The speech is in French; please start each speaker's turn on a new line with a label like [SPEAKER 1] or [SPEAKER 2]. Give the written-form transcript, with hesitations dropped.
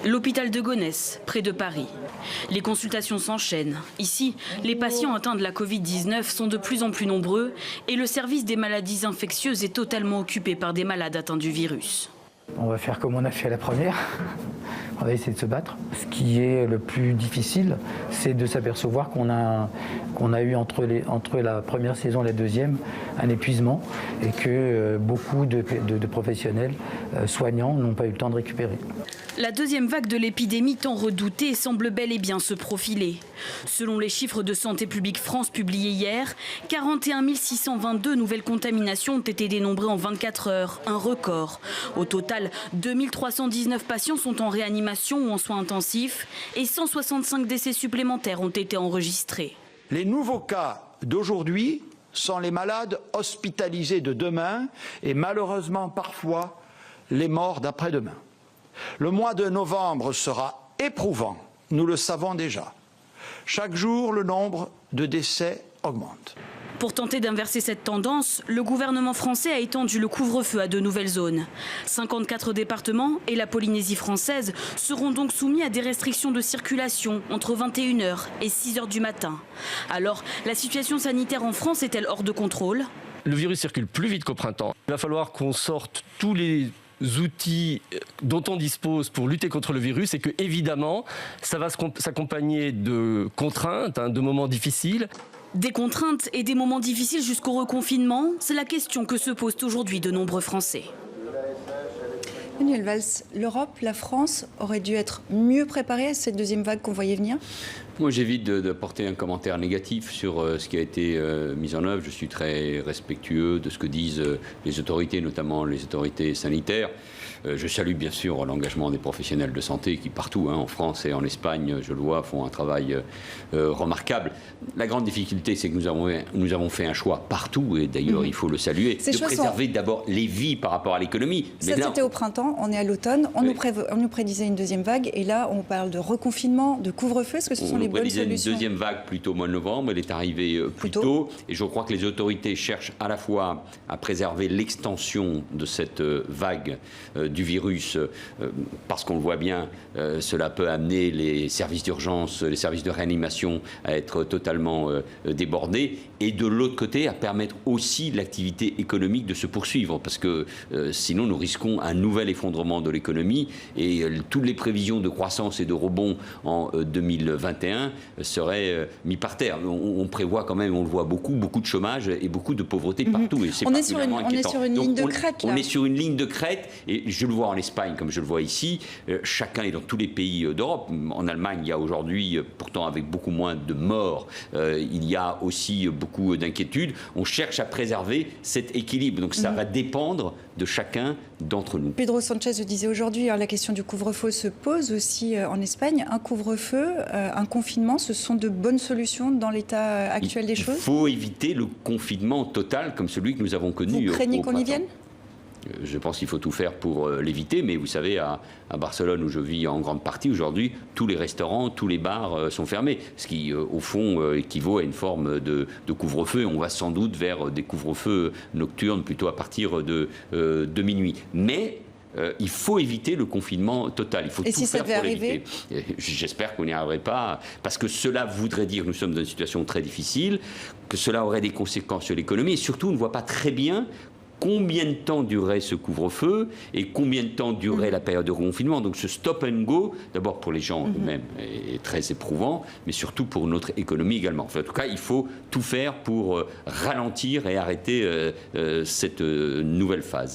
[SPEAKER 1] L'hôpital de Gonesse, près de Paris. Les consultations s'enchaînent. Ici, les patients atteints de la Covid-19 sont de plus en plus nombreux et le service des maladies infectieuses est totalement occupé par des malades atteints du virus.
[SPEAKER 2] On va faire comme on a fait à la première. On va essayer de se battre. Ce qui est le plus difficile, c'est de s'apercevoir qu'on a eu entre la première saison et la deuxième un épuisement et que beaucoup de professionnels soignants n'ont pas eu le temps de récupérer.
[SPEAKER 1] La deuxième vague de l'épidémie tant redoutée semble bel et bien se profiler. Selon les chiffres de Santé publique France publiés hier, 41 622 nouvelles contaminations ont été dénombrées en 24 heures, un record. Au total, 2319 patients sont en réanimation ou en soins intensifs et 165 décès supplémentaires ont été enregistrés.
[SPEAKER 3] Les nouveaux cas d'aujourd'hui sont les malades hospitalisés de demain et malheureusement parfois les morts d'après-demain. Le mois de novembre sera éprouvant, nous le savons déjà. Chaque jour, le nombre de décès augmente.
[SPEAKER 1] Pour tenter d'inverser cette tendance, le gouvernement français a étendu le couvre-feu à de nouvelles zones. 54 départements et la Polynésie française seront donc soumis à des restrictions de circulation entre 21h et 6h du matin. Alors, la situation sanitaire en France est-elle hors de contrôle ?
[SPEAKER 4] Le virus circule plus vite qu'au printemps. Il va falloir qu'on sorte tous les outils dont on dispose pour lutter contre le virus et que, évidemment, ça va s'accompagner de contraintes, de moments difficiles.
[SPEAKER 1] Des contraintes et des moments difficiles jusqu'au reconfinement, c'est la question que se posent aujourd'hui de nombreux Français.
[SPEAKER 5] Manuel Valls, l'Europe, la France aurait dû être mieux préparée à cette deuxième vague qu'on voyait venir ?
[SPEAKER 6] Moi, j'évite d'apporter un commentaire négatif sur ce qui a été mis en œuvre. Je suis très respectueux de ce que disent les autorités, notamment les autorités sanitaires. Je salue bien sûr l'engagement des professionnels de santé qui, partout, en France et en Espagne, je le vois, font un travail remarquable. La grande difficulté, c'est que nous avons fait un choix partout, et d'ailleurs, il faut le saluer, de préserver d'abord les vies par rapport à l'économie.
[SPEAKER 5] Ça, c'était au printemps, on est à l'automne, on nous prédisait une deuxième vague, et là, on parle de reconfinement, de couvre-feu. Est-ce que ce sont les bonnes solutions ?
[SPEAKER 6] Une deuxième vague plutôt au mois de novembre, elle est arrivée plus tôt, et je crois que les autorités cherchent à la fois à préserver l'extension de cette vague du virus, parce qu'on le voit bien, cela peut amener les services d'urgence, les services de réanimation à être totalement débordés, et de l'autre côté à permettre aussi l'activité économique de se poursuivre, parce que sinon nous risquons un nouvel effondrement de l'économie, et toutes les prévisions de croissance et de rebond en 2021 seraient mis par terre. On prévoit quand même, on le voit beaucoup de chômage et beaucoup de pauvreté partout. Et
[SPEAKER 5] on est sur une ligne de crête, là.
[SPEAKER 6] On est sur une ligne de crête, et je le vois en Espagne comme je le vois ici. Chacun est dans tous les pays d'Europe. En Allemagne, il y a aujourd'hui, pourtant avec beaucoup moins de morts, il y a aussi beaucoup d'inquiétudes. On cherche à préserver cet équilibre. Donc ça va dépendre de chacun d'entre nous.
[SPEAKER 5] Pedro Sanchez le disait aujourd'hui, la question du couvre-feu se pose aussi en Espagne. Un couvre-feu, un confinement, ce sont de bonnes solutions dans l'état actuel des choses ?
[SPEAKER 6] Il faut éviter le confinement total comme celui que nous avons connu.
[SPEAKER 5] Vous craignez qu'on y vienne ?
[SPEAKER 6] Je pense qu'il faut tout faire pour l'éviter, mais vous savez, à Barcelone, où je vis en grande partie aujourd'hui, tous les restaurants, tous les bars sont fermés, ce qui, au fond, équivaut à une forme de couvre-feu. On va sans doute vers des couvre-feux nocturnes, plutôt à partir de minuit. Mais il faut éviter le confinement total. Il faut tout faire pour l'éviter. J'espère qu'on n'y arriverait pas, parce que cela voudrait dire que nous sommes dans une situation très difficile, que cela aurait des conséquences sur l'économie, et surtout, on ne voit pas très bien combien de temps durerait ce couvre-feu et combien de temps durerait la période de confinement. Donc ce stop and go, d'abord pour les gens eux-mêmes, est très éprouvant, mais surtout pour notre économie également. Enfin, en tout cas, il faut tout faire pour ralentir et arrêter cette nouvelle phase.